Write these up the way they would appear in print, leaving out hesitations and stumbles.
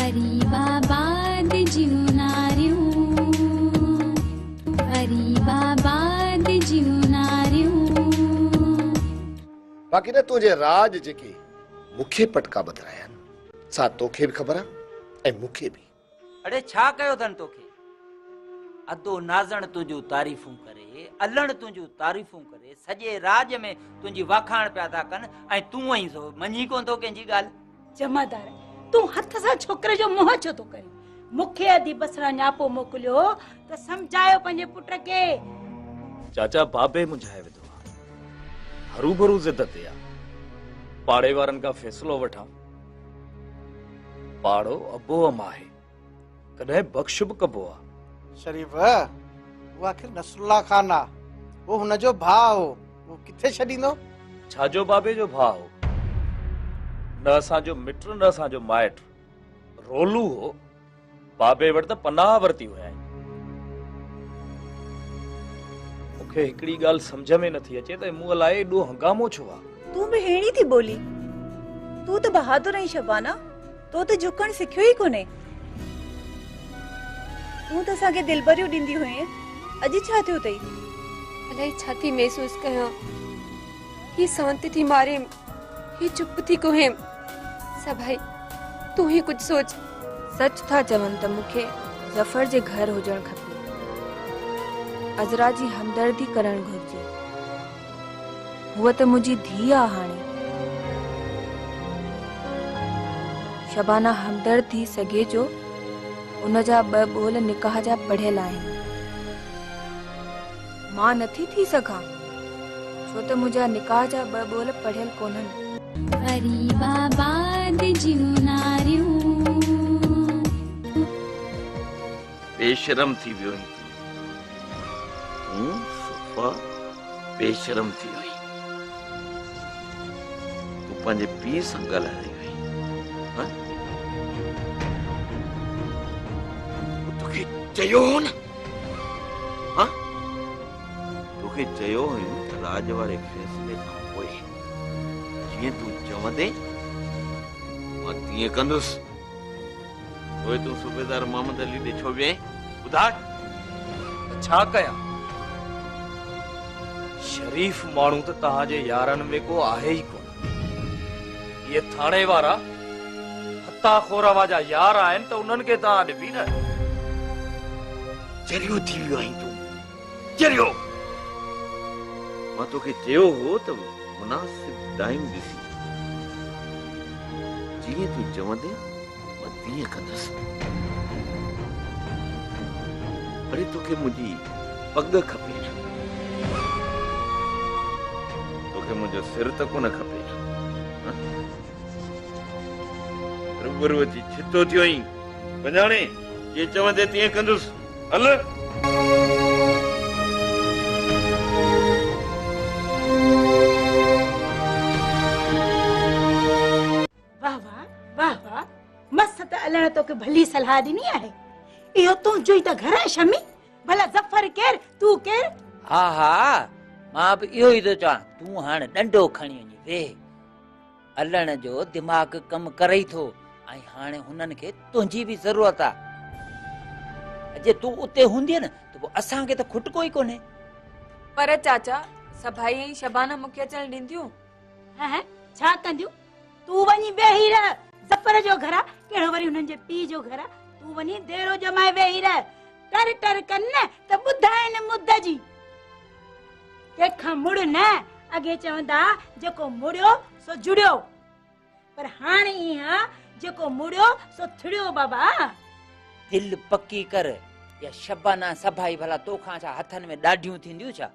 गरीबाबाद जीवनारियूं, गरीबाबाद जीवनारियूं। बाक़ी न तुझे राज जेके मुखे पटका बदराया सा तोखे भी खबर है मुखे भी। अरे छा कयो धन तोखे? अदो नाज़ण तुझू तारीफ़ूं करे, अल्लण तुझू तारीफ़ूं करे, सजे राज में तुझी वाखाण पिया था कन ऐं तू ही सो मञी कोन थो कंहिंजी ॻाल्हि। जमादार तू हथ सां छोकरे जो मुंह छो थो करे? मुखे अधी बसरा न्यापो मोकिलियो त समझायो पंहिंजे पुट खे। चाचा बाबे मुझाए विधो हरू भरू जिद ते आ। पाड़े वारनि का फैसलो वठां। पाड़ो अबो अमाहे कॾहिं बख़्श बि कबो आ। शरीफ वो आखिर नसरुल्ला खान आ, वो हुनजो भाउ हो, वो किथे छॾींदो? छाजो बाबे जो भाउ हो, न असांजो मिट न असांजो माइट। रोलू हो, बाबे वटि त पनाह वरती हुया। मूंखे हिकिड़ी ॻाल्हि सम्झ में नथी अचे त मूं लाइ एॾो हंगामो छो आहे। तू भी हेणी थी बोली? तू तो बहादुर आई शबाना, तो त झुकण सिखियो ही कोने। तू त असांखे दिलबरियूं ॾींदी हुई, अॼु छा थियो अथई? अलाए छा थी महसूस कयां। ही शांत थी मारे, ही चुप थी कोहे। सभाई तू ही कुछ सोच। सच था चवन त मूंखे जफर जे घर हुजण खपे। अजरा जी हमदर्दी करण घुर्जे। हुआ त मुंहिंजी धीउ आ हाणे। शबाना हमदर्द थी सघे जो उन जा ॿ ॿोल निकाह जा पढ़ियल आहिनि। मां नथी थी सघां छो त मुंहिंजा निकाह जा ॿ ॿोल पढ़ियल कोन्हनि। गरीबाबाद जीवनारियूं। बेशरम थी वियो तूं सुफ़ा, बेशरम थी वई। तूं पंहिंजे पीउ सां ॻाल्हाए वई। तोखे चयो हो न, तोखे चयो हुयो त राज वारे फैसले खां पोइ जीअं तूं चवंदे मां तीअं कंदुसि। पोइ तूं सूबेदार मोहम्मद अली ॾे छो विए? ॿुधाए छा कयां? शरीफ माण्हू त तव्हांजे यारनि में को आहे ई कोन। ये थाणे वारा हत्ता खोरावा जा यार आहिनि त उन्हनि खे तव्हां ॾिबी न। चरियो थी वियो आहीं तूं, चरियो। मां तोखे चयो हो त मुनासिब टाइम ॾिसी जीअं तूं चवंदे मां तीअं कंदुसि। अरे तोखे मुंहिंजी पग खपे न, तोखे मुंहिंजो सिर त कोन खपे न। रूबरू अची छितो थियो आहीं, वञाणे जीअं चवंदे तीअं कंदुसि। हल मस्त त अलाह तोखे भली सलाह ॾिनी आहे। इहो तुंहिंजो ई त घर आहे शमी। भला जफर केर, तू केर? हा हा मां बि इहो ई थो चवां। तूं हाणे डंडो खणी वञी वेह। अल्लण जो दिमाग़ कमु करे ई थो ऐं हाणे हुननि खे तुंहिंजी बि ज़रूरत आहे। जे तूं उते हूंदी न त पोइ असांखे त खुटको ई कोन्हे। पर चाचा सभाई ऐं शबाना मूंखे अचण ॾींदियूं? छा कंदियूं? तू वञी वेही रह। जफर जो घर आहे, कहिड़ो वरी हुननि जे पीउ जो घर आहे। तू वञी देरो जमाए वेही रह। टर टर कन न त ॿुधाए मुद जी। तंहिंखां मुड़ न। अॻे चवंदा जेको मुड़ियो सो जुड़ियो, पर हाणे ईअं जेको मुड़ियो सो थिड़ियो। बाबा दिल पक्की कर। या शबाना सभाई भला तोखां छा हथनि में ॾाढियूं थींदियूं छा?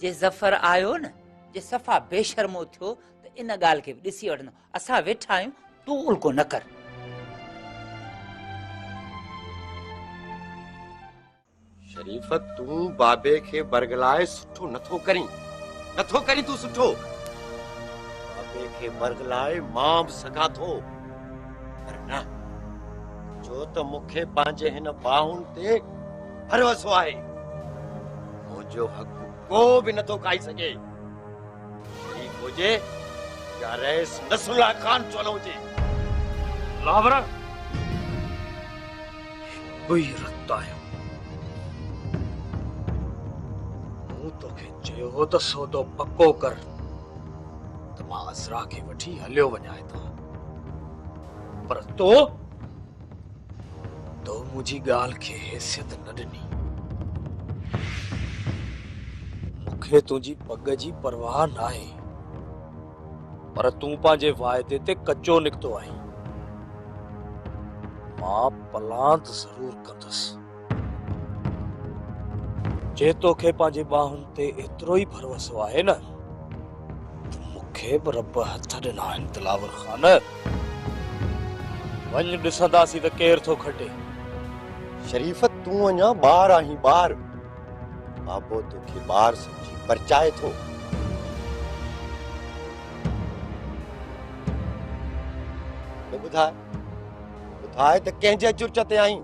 जे जफर आयो न, जे सफ़ा बेशर्मो थियो त इन ॻाल्हि खे बि ॾिसी वठंदो। असां वेठा आहियूं, तूं उल्को न कर। शरीफ तूं बाबे खे बरगलाए सुठो नथो करीं, नथो करीं तूं सुठो। बाबे खे बरगलाए मां बि सघां थो, पर न जो त मूंखे पंहिंजे हिन बाहुनि ते भरोसो आहे। मुंहिंजो हक़ को बि नथो खाई सघे। ठीक हुजे या रईस नसरुल्ला खान चवणो हुजे। लावरा अब ई रखता आहियो। मूं तोखे चयो हो त सौदो पक्को कर त मां असरा खे वठी हलियो वञाए थो, पर तो मुंहिंजी ॻाल्हि खे हैसियत न ॾिनी। मूंखे तुंहिंजी पग जी परवाह नाहे, पर तूं पंहिंजे वाइदे ते कचो निकितो आहीं। मां पलांत ज़रूर कंदुसि। जे तोखे पंहिंजे बाहुनि ते एतिरो ई भरोसो आहे न, त मूंखे बि रब हथ ॾिना आहिनि दिलावर ख़ान। वञ ॾिसंदासीं त केरु थो खटे। शरीफ तूं अञा ॿार आहीं, ॿार। बाबो तोखे ॿार समझी परचाए थो। ॿुधाए त कंहिंजे चुर्च ते आहीं?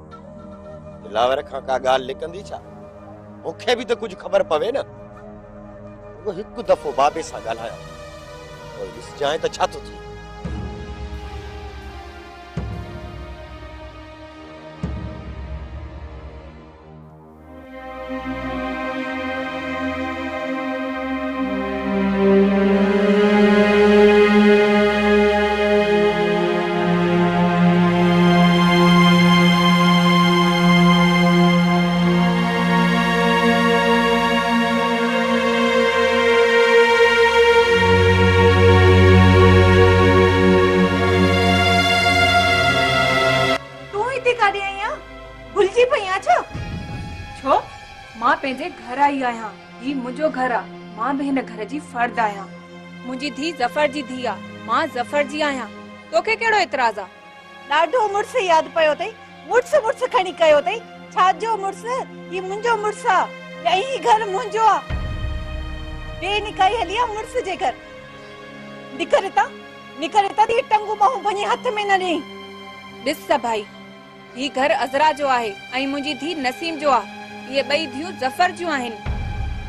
दिलावर खां का ॻाल्हि लिकंदी छा? मूंखे बि त कुझु ख़बर पवे न। हिकु दफ़ो बाबे सां ॻाल्हायां, पोइ ॾिसजांइ त छा थो थिए। मुझो घर आ, मां भी हिन घर जी फर्द आया। मुझी धी जफर जी धी आ, मां जफर जी आया। तोखे केड़ो एतराज आ? ॾाढो मुड़स याद पयो तई। मुड़स खणी कयो तई। छा जो मुड़स? ये मुंजो मुड़स आ, यही घर मुंजो आ। बे निकाई हलिया मुड़स जे घर। निकरता दी टंगू बाहू भनी हाथ में न ॾे। ॾिस भाई, ही घर अजरा जो आहे ऐं मुंजी धी नसीम जो आ। ये बई धियूं जफर जो आहिन।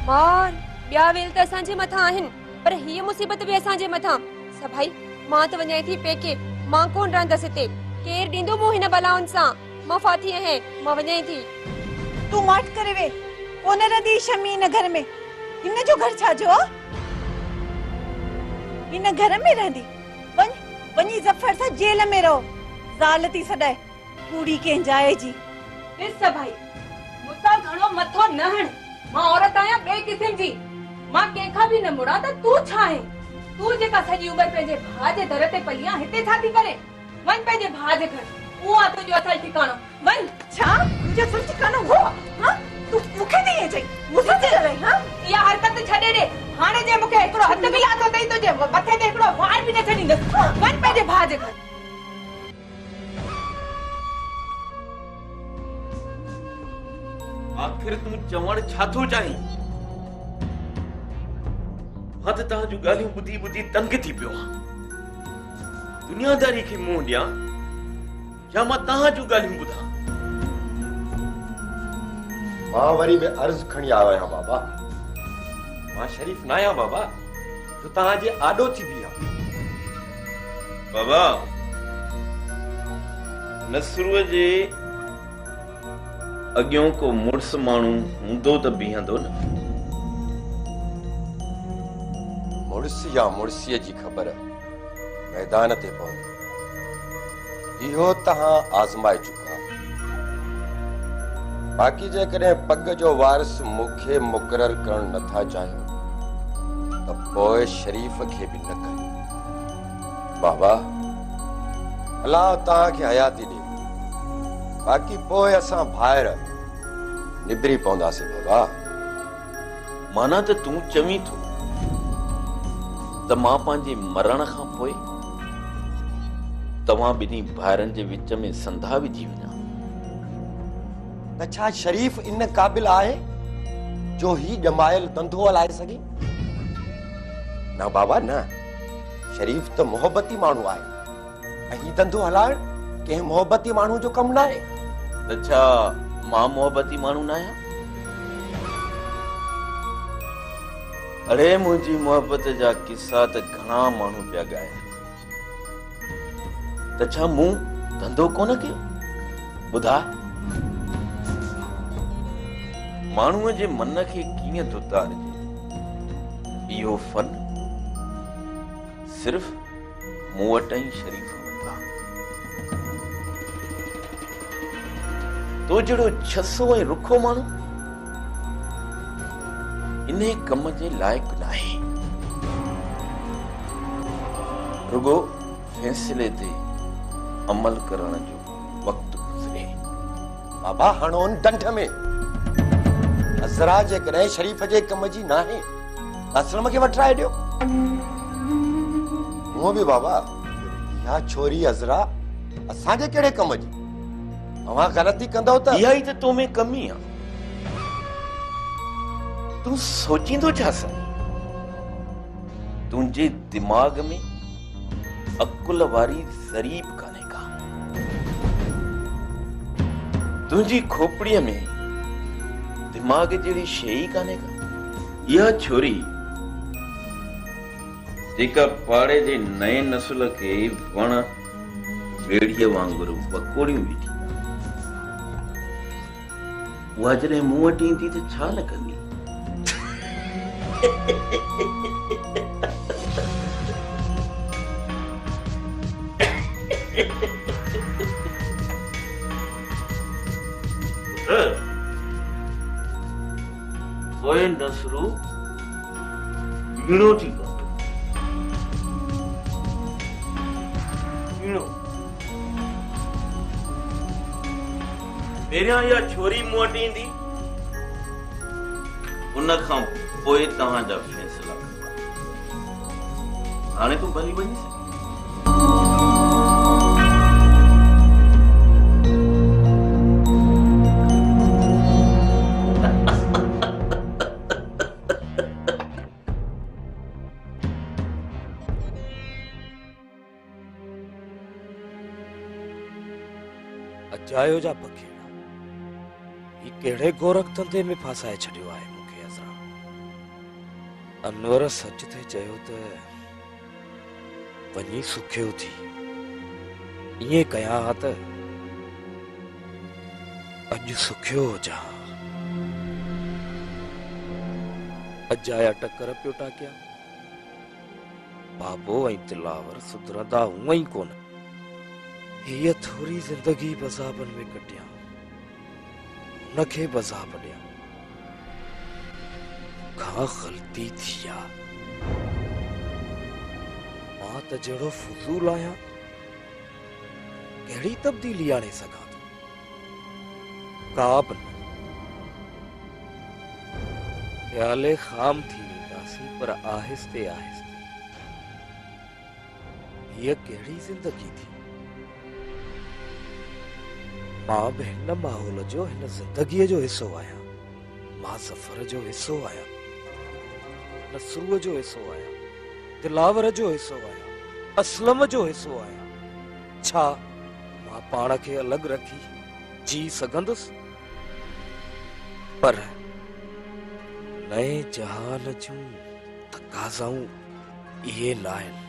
मार ॿिया वेल त असांजे मथां आहिनि, पर हीअ मुसीबत बि असांजे मथां। सभाई मां त वञाई थी पेके, मां कोन रहंदसि हिते। केर ॾींदो मूं हिन बलाउनि सां? मां फाती आहियां, मां वञाई थी। तू माठ करे वे, कोन रदी शमी हिन घर में। हिन जो घर छा जो आ? हिन घर में रहंदी? वञी जफर सां जेल में रहो। ज़ाल थी सदाए कूड़ी के जाए जी। ॾिस भाई, मुसा घणो मथो न हण। मां औरत आया बे किस्म जी। मां केखा भी न मुड़ा त तू छा है? तू जेका सजी उम्र पंहिंजे भाउ जे दर ते पई आ, हिते छा थी करे? वञ पंहिंजे भाउ जे घर, उहो आ तुंहिंजो असल ठिकाणो। वञ। छा तुंहिंजो असल ठिकाणो हो? हां तू मूंखे नहीं चई, मुझे चई रही। हां इहा हरकत छॾे ॾे। हाणे जे मूंखे हिकिड़ो हथ बि लाथो अथई तुंहिंजे मथे ते हिकिड़ो वार बि न छॾींदसि। वञ पंहिंजे भाउ जे घर। आखिर तू चवण छा थो चाहीं? मां त तव्हां जूं ॻाल्हियूं ॿुधी ॿुधी तंग थी पियो आहियां। दुनियादारी खे मुंहुं ॾियां या मां तव्हां जूं ॻाल्हियूं ॿुधां? मां वरी बि अर्ज़ खणी आयो आहियां बाबा। मां शरीफ न आहियां बाबा, जो तव्हांजे आॾो थी बीहां। बाबा, नसरूअ जे अॻियों को मुड़स माण्हू हूंदो त बीहंदो न। मुड़स या मुड़सीअ जी ख़बर मैदान ते पवंदी। इहो तव्हां आज़माए चुका। बाक़ी जेकॾहिं पग जो वारिस मूंखे मुक़रर करण नथा चाहियो त पोइ शरीफ खे बि न कयो। बाबा, अलाह तव्हांखे हयाती ॾे। बाक़ी पोइ असां भाइर निबरी पवंदासीं बाबा। माना त तूं चवीं थो त मां पंहिंजे मरण खां पोइ तव्हां ॿिन्ही भाइरनि जे विच में संधा विझी वञा? त छा शरीफ इन क़ाबिल आहे जो ही ॼमायल धंधो हलाए सघे? न बाबा न। शरीफ त मोहब्बती माण्हू आहे ऐं ही धंधो हलाइण कंहिं मोहब्बती माण्हू जो कमु न आहे। त छा मां मोहब्बती माण्हू न आहियां? अरे मुंहिंजी मोहब्बत जा किस्सा त घणा माण्हू पिया ॻाइनि। त छा मूं धंधो कोन कयो? ॿुधा, माण्हूअ जे मन खे कीअं थो तारिजे, इहो फन सिर्फ़ मूं वटि ई शरीफ़ वटि आहे। तो जहिड़ो छसो ऐं रुखो माण्हू इन कम जे लाइक़ु नाहे। रुगो फैसले ते अमल करण जो वक़्तु गुज़रे। बाबा हणोन डंड में अज़रा जे कॾहिं शरीफ़ जे कम जी नाहे, असलम खे वठराए ॾियो। हूअं बि बाबा इहा छोरी अज़रा असांजे कहिड़े कम जी? अवां ग़लती कंदव त इहा ई त तो में कमी आहे। तूं सोचींदो छा सा? तुंहिंजे दिमाग़ में अकुल वारी ज़रीब कान्हे का। तुंहिंजी खोपड़ीअ में दिमाग़ जहिड़ी शइ ई कान्हे का। इहा छोरी जेका पाड़े जे नए नसुल खे वण ॿेड़ीअ वांगुरु वकोड़ियूं बीठी, उहा जॾहिं मूं वटि ईंदी त छा न कंदी? ओए नसरू वीणो थी गा। वीणो पहिरियां इहा छोरी मूं वटि ईंदी, उन खां पोइ तव्हांजा फैसला कंदा। हाणे तूं भली वञी सघे। अजायो जा पखेड़ा ही कहिड़े गोरख धंधे में फासाए छॾियो आहे मूंखे अज़रा। अनवर सच ते चयो त वञी सुखियो थी, ईअं कयां हा त अॼु सुखियो हुजां। अजाया टकर पियो टाकिया। बाबो ऐं दिलावर सुधरंदा हूअं ई कोन। हीअ थोरी ज़िंदगी बज़ाबन में कटिया, हुनखे बज़ाब ॾियां। खां ग़लती थी आहे। मां त जहिड़ो फज़ूल आहियां, कहिड़ी तब्दीली आणे सघां थो? का बि न। ख़्याले ख़ाम थी वेंदासीं, पर आहिस्ते आहिस्ते। हीअ कहिड़ी ज़िंदगी थी? मां बि हिन माहौल जो, हिन ज़िंदगीअ जो हिसो आहियां। मां सफ़र जो हिसो आहियां, नसरूअ जो हिसो आहियां, दिलावर जो हिसो आहियां, असलम जो हिसो आहियां। छा मां पाण खे अलॻि रखी जी सघंदुसि? पर नए जहान जूं तकाज़ाऊं इहे न आहिनि।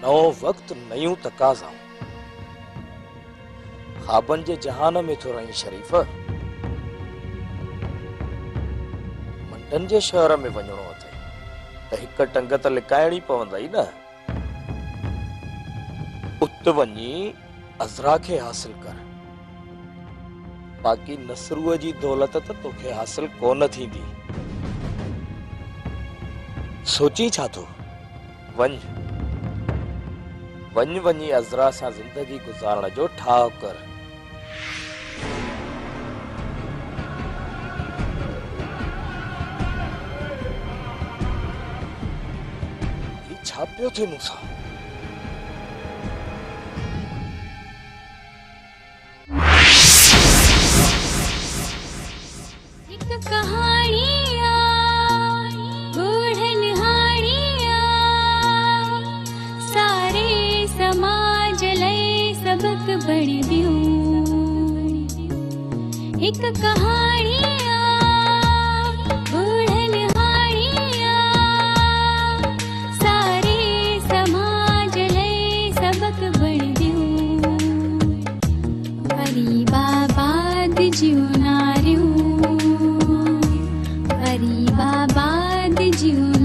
नओं वक़्तु, नयूं तकाज़ाऊं। ख़्वाबनि जे जहान में थो रही शरीफ़। मंडन जे शहर में वञणो अथई त हिक टंग त लिकाइणी पवंदई न। उत वञी अज़रा खे हासिल कर, बाक़ी नसरूअ जी दौलत त तोखे हासिल कोन थींदी। सोची छा थो? वञी अज़रा सां ज़िंदगी गुज़ारण जो ठाव कर। छा पियो थिए मूंसां? हिक कहाणिया गूढ़न हाणिया सारे समाज लय सबक बण दियो। हिक कहाणिया गूढ़न हाणिया सारे समाज लय सबक बण दियो। वरी बाबा बाबा जियो